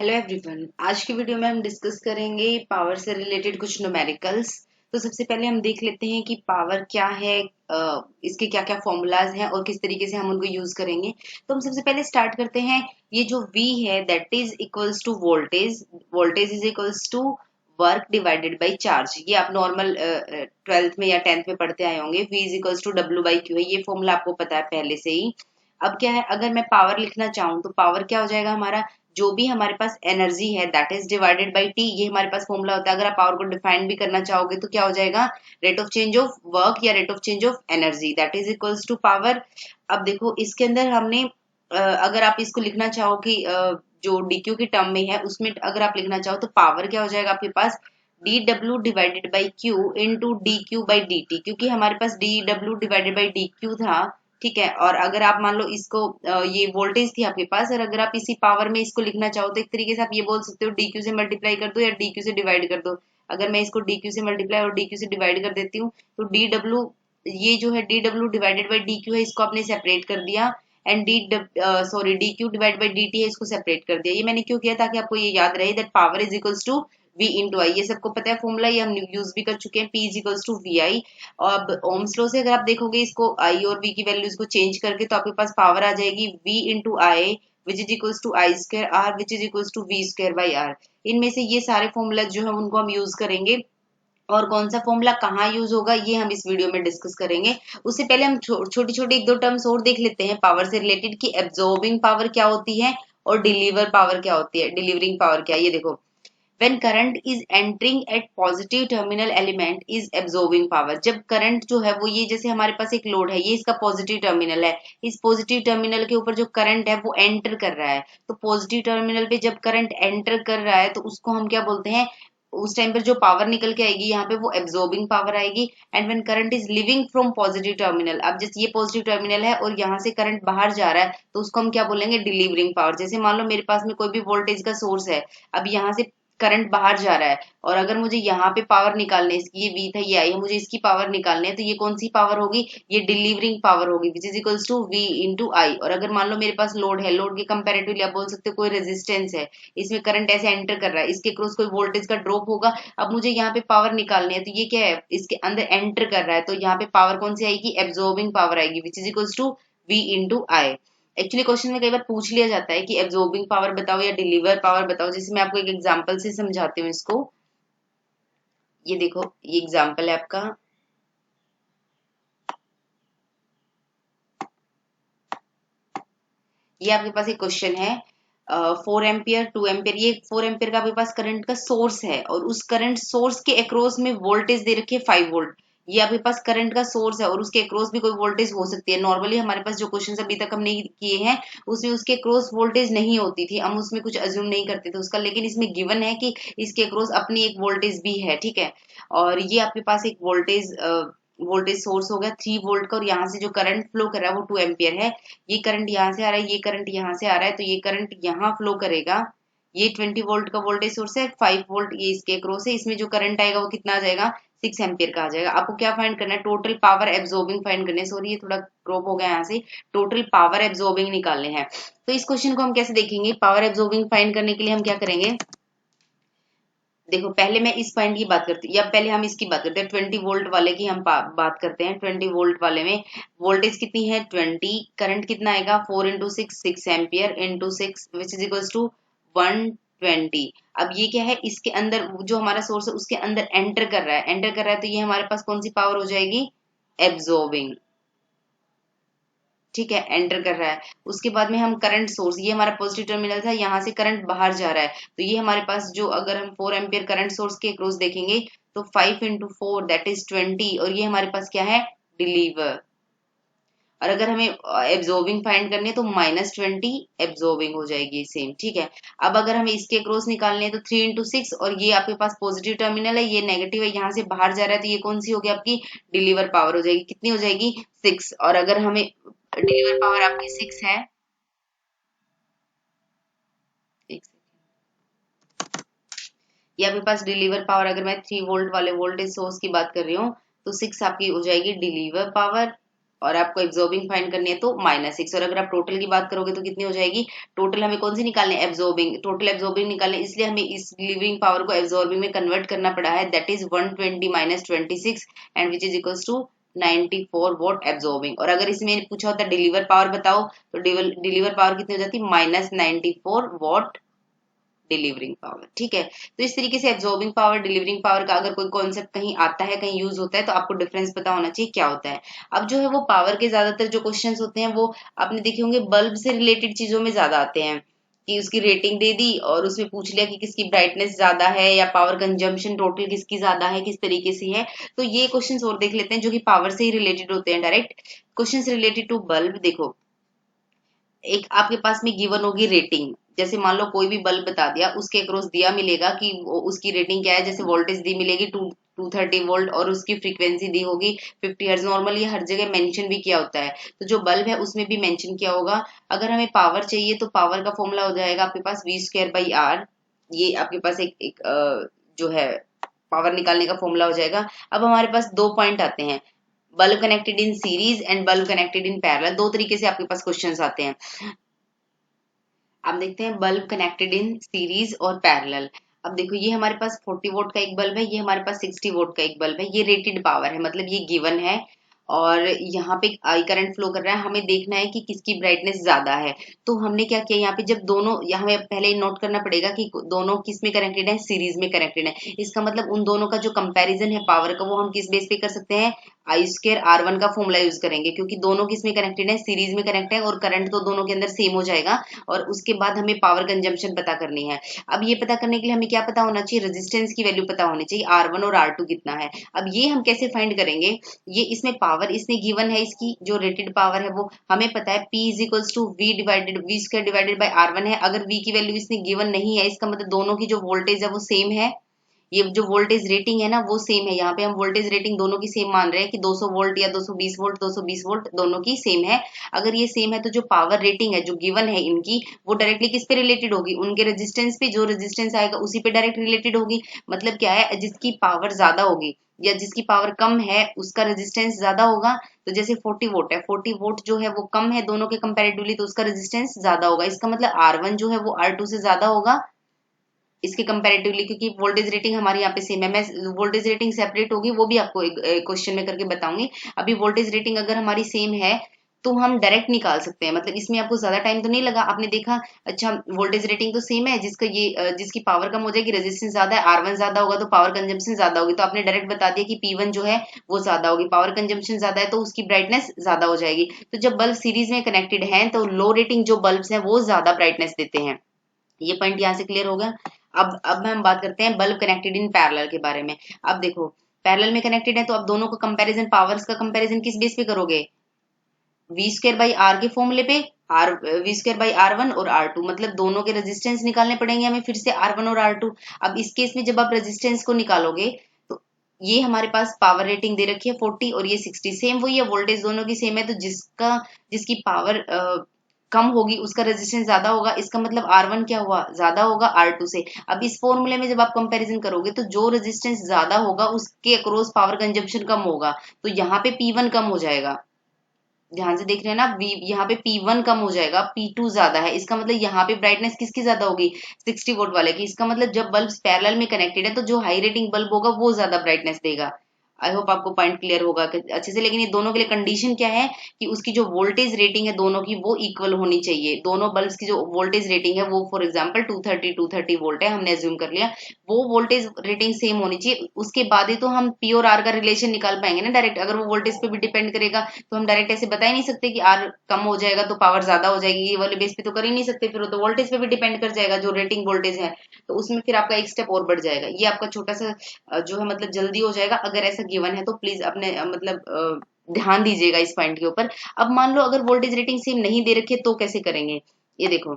Hello everyone. आज की video में हम डिस्कस करेंगे पावर से रिलेटेड कुछ न्यूमेरिकल्स। तो सबसे पहले हम देख लेते हैं कि पावर क्या है, इसके क्या क्या फॉर्मूलाज हैं और किस तरीके से हम उनको यूज करेंगे। तो हम सबसे पहले स्टार्ट करते हैं। ये जो V है that is equals to voltage. Voltage is equals to work divided by charge. ये आप नॉर्मल 12th में या 10th में पढ़ते आए होंगे। V is equals to W/Q है, ये फॉर्मूला आपको पता है पहले से ही। अब क्या है, अगर मैं पावर लिखना चाहूँ तो पावर क्या हो जाएगा, हमारा जो भी हमारे पास एनर्जी है that is divided by T. ये हमारे पास फॉर्मूला होता है। अगर आप पावर को डिफाइन भी करना चाहोगे तो क्या हो जाएगा, rate of change of work या rate of change of energy that is equals to power. अब देखो इसके अंदर हमने अगर आप इसको लिखना चाहो कि जो डीक्यू की टर्म में है उसमें अगर आप लिखना चाहो तो पावर क्या हो जाएगा आपके पास, डी डब्ल्यू divided by q into d q by d t. क्योंकि हमारे पास डी डब्ल्यू डिवाइडेड बाई डी क्यू था, ठीक है। और अगर आप मान लो इसको ये वोल्टेज थी आपके पास, और अगर आप इसी पावर में इसको लिखना चाहो तो एक तरीके से आप ये बोल सकते हो डीक्यू से मल्टीप्लाई कर दो या डीक्यू से डिवाइड कर दो। अगर मैं इसको डीक्यू से मल्टीप्लाई और डीक्यू से डिवाइड कर देती हूँ तो डी डब्ल्यू, ये जो है डी डब्ल्यू डिवाइडेड बाई डी क्यू है, इसको आपने सेपरेट कर दिया। And D Q divide by d T है, इसको सेपरेट कर दिया। ये मैंने क्यों किया, ताकि आपको ये याद रहे that power is equals to V into I. ये सबको पता है फॉर्मूला, ये हम यूज भी कर चुके हैं। P is equals to V I. अब ओम्स लॉ से अगर आप देखोगे इसको I और V की वैल्यूज को चेंज करके तो आपके पास पावर आ जाएगी V into I which is equals to I square R which is equals to V square by R. इनमें से ये सारे फॉर्मूला जो है उनको हम यूज करेंगे, और कौन सा फॉर्मूला कहाँ यूज होगा ये हम इस वीडियो में डिस्कस करेंगे। उससे पहले हम छोटी छोटी एक दो टर्म्स और देख लेते हैं पावर से रिलेटेड, कि एब्जॉर्बिंग पावर क्या होती है और डिलीवर पावर क्या होती है, डिलीवरिंग पावर क्या है। ये देखो, when current is entering at positive terminal element is absorbing power। जब करंट जो है वो, ये जैसे हमारे पास एक लोड है, ये इसका पॉजिटिव टर्मिनल है, इस पॉजिटिव टर्मिनल के ऊपर जो करंट है वो एंटर कर रहा है। तो पॉजिटिव टर्मिनल पे जब करंट एंटर कर रहा है तो उसको हम क्या बोलते हैं, उस टाइम पर जो पावर निकल के आएगी यहाँ पे वो एब्जॉर्बिंग पावर आएगी। And when current is living from positive terminal, अब जैसे ये पॉजिटिव टर्मिनल है और यहाँ से करंट बाहर जा रहा है तो उसको हम क्या बोलेंगे, डिलीवरिंग पावर। जैसे मान लो मेरे पास में कोई भी वोल्टेज का सोर्स है, अब यहाँ से करंट बाहर जा रहा है और अगर मुझे यहाँ पे पावर निकालने, इसकी ये V था ये आई है, मुझे इसकी पावर निकालने है तो ये कौन सी पावर होगी, ये डिलीवरिंग पावर होगी which is equals to V into I. और अगर मान लो मेरे पास लोड है, लोड के कंपेरेटिवली आप बोल सकते हो कोई रेजिस्टेंस है, इसमें करंट ऐसे एंटर कर रहा है, इसके क्रॉस कोई वोल्टेज का ड्रॉप होगा। अब मुझे यहाँ पे पावर निकालनी है तो ये क्या है, इसके अंदर एंटर कर रहा है, तो यहाँ पे पावर कौन सी आएगी, एब्जॉर्बिंग पावर आएगी which is equals to V into I. Actually question में कई बार पूछ लिया जाता है कि एब्जॉर्बिंग पावर बताओ या डिलीवर पावर बताओ। जैसे मैं आपको एक एग्जांपल से समझाती हूँ इसको। ये देखो, ये एग्जांपल है आपका। ये आपके पास एक क्वेश्चन है, 4 एम्पियर 2 एम्पियर। ये 4 एम्पियर का आपके पास करंट का सोर्स है और उस करंट सोर्स के अक्रॉस में वोल्टेज दे रखी है 5 वोल्ट। ये आपके पास करंट का सोर्स है और उसके अक्रॉस भी कोई वोल्टेज हो सकती है। नॉर्मली हमारे पास जो क्वेश्चंस अभी तक हमने किए हैं उसमें उसके अक्रॉस वोल्टेज नहीं होती थी, हम उसमें कुछ अज्यूम नहीं करते थे उसका, लेकिन इसमें गिवन है कि इसके अक्रॉस अपनी एक वोल्टेज भी है, ठीक है। और ये आपके पास एक वोल्टेज सोर्स हो गया 3 वोल्ट का, और यहाँ से जो करंट फ्लो कर रहा है वो 2 एम्पियर है। ये करंट यहाँ से आ रहा है, ये करंट यहाँ से आ रहा है, तो ये करंट यहाँ फ्लो करेगा। ये 20 वोल्ट का वोल्टेज सोर्स है, 5 वोल्ट ये इसके अक्रॉस है। इसमें जो करंट आएगा वो कितना आ जाएगा, 6 एम्पियर का आ जाएगा। आपको क्या फाइंड करना है, टोटल पावर एब्जॉर्बिंग फाइंड करने, सॉरी ये थोड़ा क्रॉप हो गया यहाँ से, टोटल पावर एब्जॉर्बिंग निकालने हैं। तो इस क्वेश्चन को हम कैसे देखेंगे, पावर एब्जॉर्बिंग फाइंड करने के लिए हम क्या करेंगे, देखो पहले मैं इस पॉइंट की बात करती हूँ, या पहले हम इसकी बात करते हैं 20 वोल्ट वाले की हम बात करते हैं। 20 वोल्ट वाले में वोल्टेज कितनी है 20, करंट कितना आएगा 4 into 6 6 ampere into 6 which is equals to 120। अब ये क्या है, इसके अंदर जो हमारा सोर्स है उसके अंदर एंटर कर रहा है, एंटर कर रहा है, तो ये हमारे पास कौन सी पावर हो जाएगी, एब्जॉर्बिंग, ठीक है, एंटर कर रहा है। उसके बाद में हम करंट सोर्स, ये हमारा पॉजिटिव टर्मिनल था, यहाँ से करंट बाहर जा रहा है, तो ये हमारे पास जो, अगर हम 4 एम्पियर करंट सोर्स के अक्रॉस देखेंगे तो 5 इंटू 4 दैट इज 20, और ये हमारे पास क्या है, डिलीवर। और अगर हमें एब्जॉर्बिंग फाइंड करनी है तो -20 एब्जॉर्बिंग हो जाएगी सेम, ठीक है। अब अगर हमें इसके अक्रॉस निकालने हैं तो 3 इंटू 6, और ये आपके पास पॉजिटिव टर्मिनल है, ये नेगेटिव है, यहाँ से बाहर जा रहा है, तो ये कौन सी होगी आपकी, डिलीवर पावर हो जाएगी। कितनी हो जाएगी 6। और अगर हमें डिलीवर पावर आपकी 6 है, एक ये आपके पास डिलीवर पावर, अगर मैं 3 वोल्ट वाले वोल्टेज सोर्स की बात कर रही हूँ तो 6 आपकी हो जाएगी डिलीवर पावर। और आपको एब्जॉर्बिंग फाइंड करनी है तो -6। और अगर आप टोटल की बात करोगे तो कितनी हो जाएगी? टोटल हमें कौन सी निकालनी है? एब्जॉर्बिंग। टोटल एब्जॉर्बिंग निकालने, इसलिए हमें इस डिलीवरिंग पावर को एब्जॉर्बिंग में कन्वर्ट करना पड़ा है। That is 120 - 26 and which is equals to 94 watt absorbing. और अगर इसमें पूछा होता डिलीवर पावर बताओ, तो डिलीवर पावर कितनी हो जाती? -94 वॉट डिलीवरिंग पावर। ठीक है, तो इस तरीके से एब्जॉर्बिंग पावर, डिलीवरिंग पावर का अगर कोई कॉन्सेप्ट कहीं आता है, कहीं यूज होता है, तो आपको डिफरेंस पता होना चाहिए क्या होता है। अब जो है वो पावर के ज्यादातर जो क्वेश्चंस होते हैं वो आपने देखे होंगे बल्ब से रिलेटेड चीजों में ज्यादा आते हैं, कि उसकी रेटिंग दे दी और उसमें पूछ लिया कि किसकी ब्राइटनेस ज्यादा है या पावर कंजम्पशन टोटल किसकी ज्यादा है, किस तरीके से है। तो ये क्वेश्चंस और देख लेते हैं जो कि पावर से ही रिलेटेड होते हैं। Direct questions related to bulb देखो, एक आपके पास में गिवन होगी रेटिंग। जैसे मान लो कोई भी बल्ब बता दिया, उसके अक्रॉस दिया मिलेगा कि उसकी रेटिंग क्या है। जैसे वोल्टेज दी मिलेगी 230 वोल्ट और उसकी फ्रीक्वेंसी दी होगी 50 हर्ट्ज। नॉर्मली हर जगह मेंशन भी किया होता है, तो जो बल्ब है उसमें भी मेंशन किया होगा। अगर हमें पावर चाहिए तो पावर का फॉर्मूला हो जाएगा आपके पास V²/R। ये आपके पास जो है पावर निकालने का फॉर्मूला हो जाएगा। अब हमारे पास दो पॉइंट आते हैं, bulb connected in series and bulb connected in parallel. दो तरीके से आपके पास क्वेश्चंस आते हैं। अब देखते हैं बल्ब कनेक्टेड इन सीरीज और पैरेलल। अब देखो ये हमारे पास 40 वोल्ट का एक बल्ब है, ये हमारे पास 60 वोल्ट का एक बल्ब है। ये रेटेड पावर है, मतलब ये गिवन है और यहाँ पे आई करंट फ्लो कर रहा है। हमें देखना है कि किसकी ब्राइटनेस ज्यादा है। तो हमने क्या किया, यहाँ पे जब दोनों, यहाँ हमें पहले नोट करना पड़ेगा कि दोनों किस में कनेक्टेड है? सीरीज में कनेक्टेड है। इसका मतलब उन दोनों का जो कंपैरिजन है पावर का, वो हम किस बेस पे कर सकते हैं? I²R1 का फॉर्मूला यूज करेंगे, क्योंकि दोनों किस में कनेक्टेड है? सीरीज में कनेक्टेड है और करंट तो दोनों के अंदर सेम हो जाएगा। और उसके बाद हमें पावर कंजम्पशन पता करनी है। अब ये पता करने के लिए हमें क्या पता होना चाहिए? रेजिस्टेंस की वैल्यू पता होनी चाहिए, R1 और R2 कितना है। अब ये हम कैसे फाइंड करेंगे? ये इसमें पावर इसने गिवन है, इसकी जो रेटेड पावर है वो हमें पता है P is equals to V²/R1 है। अगर V की वैल्यू इसने गिवन नहीं है, इसका मतलब दोनों की जो वोल्टेज है वो सेम है। ये जो वोल्टेज रेटिंग है ना वो सेम है। यहाँ पे हम वोल्टेज रेटिंग दोनों की सेम मान रहे हैं कि 200 वोल्ट या 220 वोल्ट, 220 वोल्ट दोनों की सेम है। अगर ये सेम है तो जो पावर रेटिंग है जो गिवन है इनकी, वो डायरेक्टली किस पे रिलेटेड होगी? उनके रेजिस्टेंस पे। जो रेजिस्टेंस आएगा उसी पे डायरेक्ट रिलेटेड होगी। मतलब क्या है, जिसकी पावर ज्यादा होगी या जिसकी पावर कम है उसका रेजिस्टेंस ज्यादा होगा। तो जैसे 40 वोल्ट है, 40 वोल्ट जो है वो कम है दोनों के कंपेरेटिवली, तो उसका रेजिस्टेंस ज्यादा होगा। इसका मतलब R1 जो है वो R2 से ज्यादा होगा इसके कंपैरेटिवली, क्योंकि वोल्टेज रेटिंग हमारी यहाँ पे सेम है। मैं वोल्टेज रेटिंग सेपरेट होगी वो भी आपको एक क्वेश्चन में करके बताऊंगी। अभी वोल्टेज रेटिंग अगर हमारी सेम है तो हम डायरेक्ट निकाल सकते हैं, मतलब इसमें आपको ज्यादा टाइम तो नहीं लगा। आपने देखा, अच्छा वोल्टेज रेटिंग तो सेम है, जिसका ये जिसकी पावर कम हो जाएगी, रेजिस्टेंस ज्यादा है, R1 ज्यादा होगा तो पावर कंजम्पशन ज्यादा होगी। तो आपने डायरेक्ट बता दिया कि P1 जो है वो ज्यादा होगी, पावर कंजम्पशन ज्यादा है तो उसकी ब्राइटनेस ज्यादा हो जाएगी। तो जब बल्ब सीरीज में कनेक्टेड है तो लो रेटिंग जो बल्ब है वो ज्यादा ब्राइटनेस देते हैं। ये पॉइंट यहाँ से क्लियर होगा। अब हम बात करते हैं बल्ब कनेक्टेड इन पैरेलल के बारे में। अब देखो पैरेलल में कनेक्टेड है तो अब दोनों का कंपैरिजन, पावर्स का कंपैरिजन किस बेस पे करोगे? V²/R के फॉर्मूले पे। V²/R1 और R2, मतलब दोनों के रेजिस्टेंस निकालने पड़ेंगे हमें फिर से, R1 और R2। अब इस केस में जब आप रेजिस्टेंस को निकालोगे तो ये हमारे पास पावर रेटिंग दे रखी है 40 और ये 60, सेम वही है, वोल्टेज दोनों की सेम है। तो जिसकी पावर कम होगी उसका रेजिस्टेंस ज्यादा होगा। इसका मतलब R1 क्या हुआ? ज्यादा होगा R2 से। अब इस फॉर्मूले में जब आप कंपैरिजन करोगे तो जो रेजिस्टेंस ज्यादा होगा उसके अक्रॉस पावर कंजप्शन कम होगा, तो यहाँ पे P1 कम हो जाएगा। ध्यान से देख रहे हैं ना, यहाँ पे P1 कम हो जाएगा, P2 ज्यादा है। इसका मतलब यहाँ पे ब्राइटनेस किसकी ज्यादा होगी? 60 वोल्ट वाले की। इसका मतलब जब बल्ब पैरेलल में कनेक्टेड है तो जो हाई रेटिंग बल्ब होगा वो ज्यादा ब्राइटनेस देगा। आई होप आपको पॉइंट क्लियर होगा अच्छे से। लेकिन ये दोनों के लिए कंडीशन क्या है कि उसकी जो वोल्टेज रेटिंग है दोनों की वो इक्वल होनी चाहिए। दोनों बल्ब्स की जो वोल्टेज रेटिंग है वो फॉर एग्जांपल 230 वोल्ट है, हमने अज्यूम कर लिया, वो वोल्टेज रेटिंग सेम होनी चाहिए। उसके बाद ही तो हम P और R का रिलेशन निकाल पाएंगे ना डायरेक्ट। अगर वो वोल्टेज पे भी डिपेंड करेगा तो हम डायरेक्ट ऐसे बता ही नहीं सकते कि R कम हो जाएगा तो पावर ज्यादा हो जाएगी, ये वाले बेस पे तो कर ही नहीं सकते। फिर वो तो वोल्टेज पे भी डिपेंड कर जाएगा, जो रेटिंग वोल्टेज है। तो उसमें फिर आपका एक स्टेप और बढ़ जाएगा। ये आपका छोटा सा जो है मतलब जल्दी हो जाएगा। अगर ऐसा गिवन है तो प्लीज अपने ध्यान दीजिएगा इस पॉइंट के ऊपर। अब मान लो अगर वोल्टेज रेटिंग सेम नहीं दे रखी है तो कैसे करेंगे? ये देखो,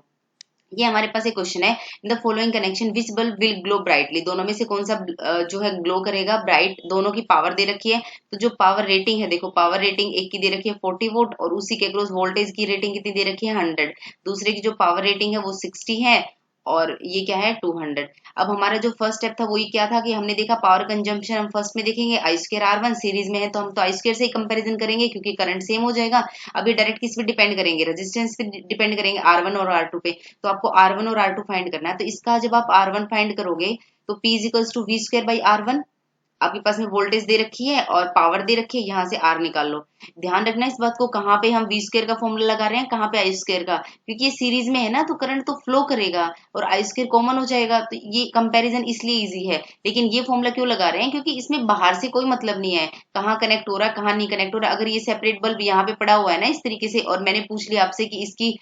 ये हमारे पास एक क्वेश्चन है, in the following connection which bulb will glow brightly. दोनों में से कौन सा जो है ग्लो करेगा ब्राइट? दोनों की पावर दे रखी है, तो जो पावर रेटिंग है, देखो पावर रेटिंग एक की दे रखी है 40 वोल्ट और उसी के अक्रॉस वोल्टेज की रेटिंग कितनी दे रखी है? 100। दूसरे की जो पावर रेटिंग है वो 60 है और ये क्या है 200। अब हमारा जो फर्स्ट स्टेप था वही क्या था कि हमने देखा पावर कंजम्पशन हम फर्स्ट में देखेंगे आई स्क्वायर R1 सीरीज में है तो हम तो आई स्क्वायर से ही कंपैरिजन करेंगे क्योंकि करंट सेम हो जाएगा। अब ये डायरेक्ट किस पे डिपेंड करेंगे, रेजिस्टेंस पे डिपेंड करेंगे R1 और R2 पे। तो आपको R1 और R2 फाइंड करना है। तो इसका जब आप R1 फाइंड करोगे तो P equals to V square by R1। आपके पास में वोल्टेज दे रखी है और पावर दे रखी है, यहाँ से आर निकाल लो। ध्यान रखना इस बात को, कहाँ पे हम वी स्क्वायर का फॉर्मूला लगा रहे हैं, कहाँ पे आई स्क्वायर का, क्योंकि ये सीरीज में है ना तो करंट तो फ्लो करेगा और आई स्क्वायर कॉमन हो जाएगा। तो ये कंपैरिजन इसलिए इजी है। लेकिन ये फॉर्मूला क्यों लगा रहे हैं, क्योंकि इसमें बाहर से कोई मतलब नहीं है कहाँ कनेक्ट हो रहा है कहाँ नहीं कनेक्ट हो रहा है। अगर ये सेपरेट बल्ब यहाँ पे पड़ा हुआ है ना इस तरीके से और मैंने पूछ लिया आपसे कि इसकी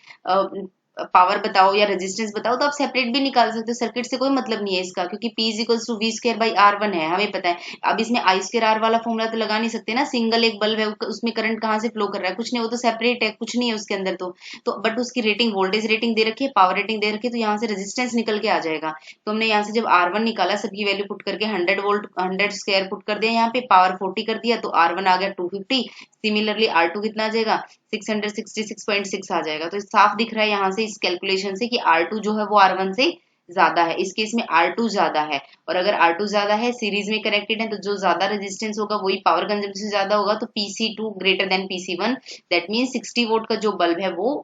पावर बताओ या रेजिस्टेंस बताओ तो आप सेपरेट भी निकाल सकते हो, सर्किट से कोई मतलब नहीं है इसका, क्योंकि P equals to V square by R1 है, हमें पता है। अब इसमें आई स्क्वायर आर वाला फॉर्मूला तो लगा नहीं सकते ना, सिंगल एक बल्ब है उसमें करंट कहाँ से फ्लो कर रहा है, कुछ नहीं, वो तो सेपरेट है, कुछ नहीं है उसके अंदर। तो बट उसकी रेटिंग वोल्टेज रेटिंग दे रखी है, पावर रेटिंग दे रखी है, तो यहाँ से रेजिस्टेंस निकल के आ जाएगा। तो हमने यहाँ से जब R1 निकाला सबकी वैल्यू पुट करके 100 वोल्ट 100 स्क्वायर पुट कर दिया, यहाँ पे पावर 40 कर दिया तो R1 आ गया 250। सिमिलरली R2 कितना आ जाएगा 666.6 आ जाएगा। तो साफ दिख रहा है यहाँ से इस कैलकुलेशन से कि R2 जो है वो R1 से ज्यादा है। इस केस में R2 ज्यादा है और अगर R2 ज्यादा है सीरीज में कनेक्टेड है तो जो ज्यादा रेजिस्टेंस होगा वही पावर कंजम्पशन ज्यादा होगा। तो PC2 greater than PC1, that mean 60 volt का जो बल्ब है वो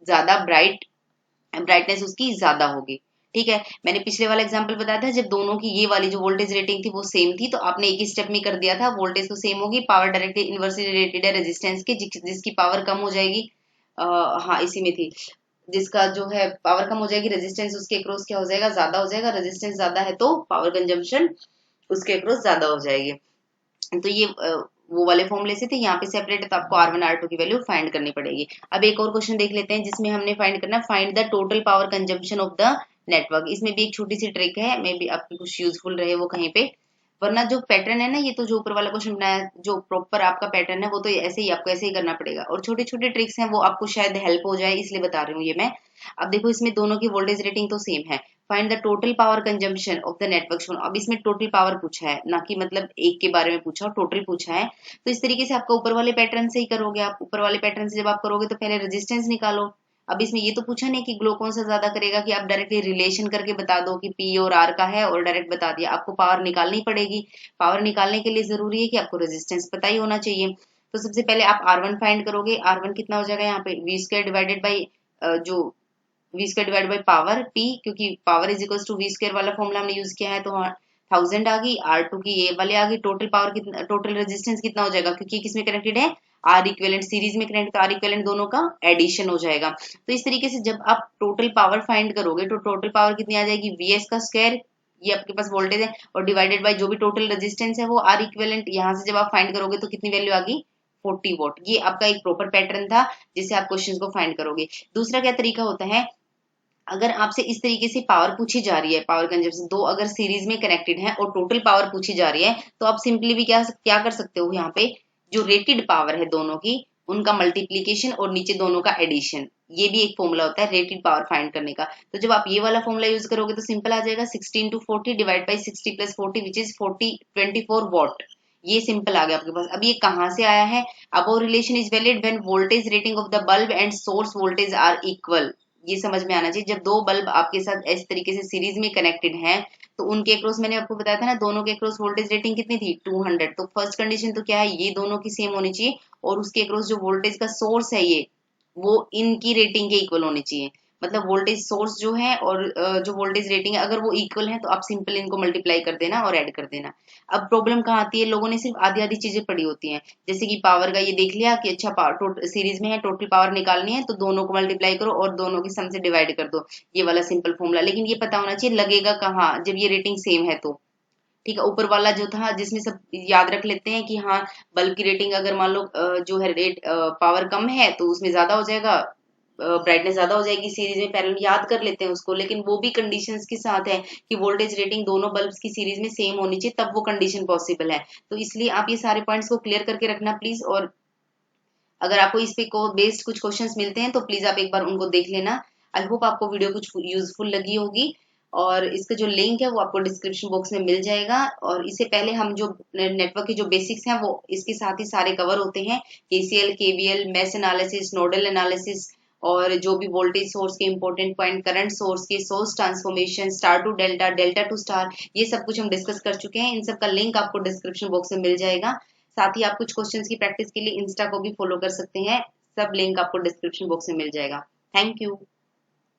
ज्यादा ब्राइटनेस उसकी ज्यादा होगी। ठीक है, मैंने पिछले वाला एग्जांपल बताया था जब दोनों की ये वाली जो वोल्टेज रेटिंग थी वो सेम थी तो आपने एक ही स्टेप में कर दिया था, वोल्टेज तो सेम होगी, पावर डायरेक्टली इनवर्सली रिलेटेड है रेजिस्टेंस के, जिसकी पावर कम हो जाएगी। हाँ इसी में थी, जिसका जो है पावर कम हो जाएगी रेजिस्टेंस उसके अक्रॉस क्या हो जाएगा, ज्यादा हो जाएगा। रेजिस्टेंस ज्यादा है तो पावर कंजम्पशन उसके अक्रॉस ज्यादा हो जाएगी। तो ये वो वाले फॉर्मूले से थे, यहाँ पे सेपरेट है तो आपको R1 R2 की वैल्यू फाइंड करनी पड़ेगी। अब एक और क्वेश्चन देख लेते हैं जिसमें हमने फाइंड करना है find the total power consumption of the network. इसमें भी एक छोटी सी ट्रिक है, मे बी आपकी कुछ यूजफुल रहे वो कहीं पे, वरना जो पैटर्न है ना ये तो जो ऊपर वाला क्वेश्चन बनाया जो प्रॉपर आपका पैटर्न है वो तो ऐसे ही आपको ऐसे ही करना पड़ेगा, और छोटे छोटे ट्रिक्स हैं वो आपको शायद हेल्प हो जाए इसलिए बता रही हूँ ये मैं। अब देखो इसमें दोनों की वोल्टेज रेटिंग तो सेम है, find the total power consumption of the network shown. अब इसमें टोटल पावर पूछा है ना कि मतलब एक के बारे में पूछा, और टोटल पूछा है। तो इस तरीके से आपका ऊपर वाले पैटर्न से ही करोगे, आप ऊपर वाले पैटर्न से जब आप करोगे तो पहले रेजिस्टेंस निकालो। अब इसमें ये तो पूछा नहीं कि ग्लो कौन सा ज्यादा करेगा कि आप डायरेक्टली रिलेशन करके बता दो कि P और R का है और डायरेक्ट बता दिया, आपको पावर निकालनी पड़ेगी। पावर निकालने के लिए जरूरी है कि आपको रेजिस्टेंस पता ही होना चाहिए। तो सबसे पहले आप R1 फाइंड करोगे, R1 कितना हो जाएगा यहाँ पे वी स्क्वायर डिवाइडेड बाई जो V square divide by power P, क्योंकि power is equal to V square वाला फॉर्मूला हमने यूज किया है तो 1000 आ गई, R2 की ये वाले आ गई। टोटल पावर कितना, टोटल रेजिस्टेंस कितना हो जाएगा क्योंकि किसमें कनेक्टेड है आर इक्विवेलेंट, सीरीज में कनेक्ट, तो आर इक्विवेलेंट दोनों का एडिशन हो जाएगा। तो इस तरीके से जब आप टोटल पावर फाइंड करोगे तो टोटल पावर कितनी आ जाएगी Vs का स्क्वायर, ये आपके पास वोल्टेज है, और डिवाइडेड बाय जो भी टोटल रेजिस्टेंस है वो आर इक्विवेलेंट, यहाँ से जब आप फाइंड करोगे तो कितनी वैल्यू आ गई 40 वोट। ये आपका एक प्रॉपर पैटर्न था जिससे आप क्वेश्चन को फाइंड करोगे। दूसरा क्या तरीका होता है, अगर आपसे इस तरीके से पावर पूछी जा रही है, पावर कंजम्पशन दो अगर सीरीज में कनेक्टेड है और टोटल पावर पूछी जा रही है तो आप सिंपली भी क्या क्या कर सकते हो, यहाँ पे जो रेटेड पावर है दोनों की उनका मल्टीप्लीकेशन और नीचे दोनों का एडिशन, ये भी एक फॉर्मूला होता है रेटेड पावर फाइंड करने का। तो जब आप ये वाला फॉर्मूला यूज करोगे तो सिंपल आ जाएगा 16 into 40 divide by 60 plus 40 which is 24 what. ये सिंपल आ गया आपके पास। अब ये कहाँ से आया है, अब relation is valid when voltage rating of the bulb and source voltage are equal. ये समझ में आना चाहिए, जब दो बल्ब आपके साथ इस तरीके से सीरीज में कनेक्टेड हैं तो उनके अक्रॉस मैंने आपको बताया था ना दोनों के अक्रॉस वोल्टेज रेटिंग कितनी थी 200। तो फर्स्ट कंडीशन तो क्या है, ये दोनों की सेम होनी चाहिए और उसके अक्रॉस जो वोल्टेज का सोर्स है ये वो इनकी रेटिंग के इक्वल होनी चाहिए। मतलब वोल्टेज सोर्स जो है और जो वोल्टेज रेटिंग है अगर वो इक्वल है तो आप सिंपल इनको मल्टीप्लाई कर देना और ऐड कर देना। अब प्रॉब्लम कहाँ आती है, लोगों ने सिर्फ आधी आधी चीजें पढ़ी होती हैं, जैसे कि पावर का ये देख लिया कि अच्छा पावर सीरीज में है टोटल पावर निकालनी है तो दोनों को मल्टीप्लाई करो और दोनों के सम से डिवाइड कर दो, ये वाला सिंपल फॉर्मूला। लेकिन ये पता होना चाहिए लगेगा कहाँ जब ये रेटिंग सेम है तो। ठीक है, ऊपर वाला जो था जिसमें सब याद रख लेते हैं कि हाँ बल्ब की रेटिंग अगर मान लो जो है रेट पावर कम है तो उसमें ज्यादा हो जाएगा, ब्राइटनेस ज्यादा हो जाएगी, सीरीज में पैरेलल याद कर लेते हैं उसको। लेकिन वो भी कंडीशंस के साथ है कि वोल्टेज रेटिंग दोनों बल्ब्स की सीरीज में सेम होनी चाहिए तब वो कंडीशन पॉसिबल है। तो इसलिए आप ये सारे पॉइंट्स को क्लियर करके रखना प्लीज, और अगर आपको इस पे को बेस्ड कुछ क्वेश्चंस मिलते हैं तो प्लीज आप एक बार उनको देख लेना। आई होप आपको वीडियो कुछ यूजफुल लगी होगी, और इसका जो लिंक है वो आपको डिस्क्रिप्शन बॉक्स में मिल जाएगा। और इससे पहले हम जो नेटवर्क के जो बेसिक्स हैं वो इसके साथ ही सारे कवर होते हैं, KCL KVL mesh analysis nodal analysis और जो भी वोल्टेज सोर्स के इंपॉर्टेंट पॉइंट, करंट सोर्स के, source transformation, star to delta, delta to star, ये सब कुछ हम डिस्कस कर चुके हैं। इन सब का लिंक आपको डिस्क्रिप्शन बॉक्स में मिल जाएगा। साथ ही आप कुछ क्वेश्चंस की प्रैक्टिस के लिए इंस्टा को भी फॉलो कर सकते हैं। सब लिंक आपको डिस्क्रिप्शन बॉक्स में मिल जाएगा। Thank you.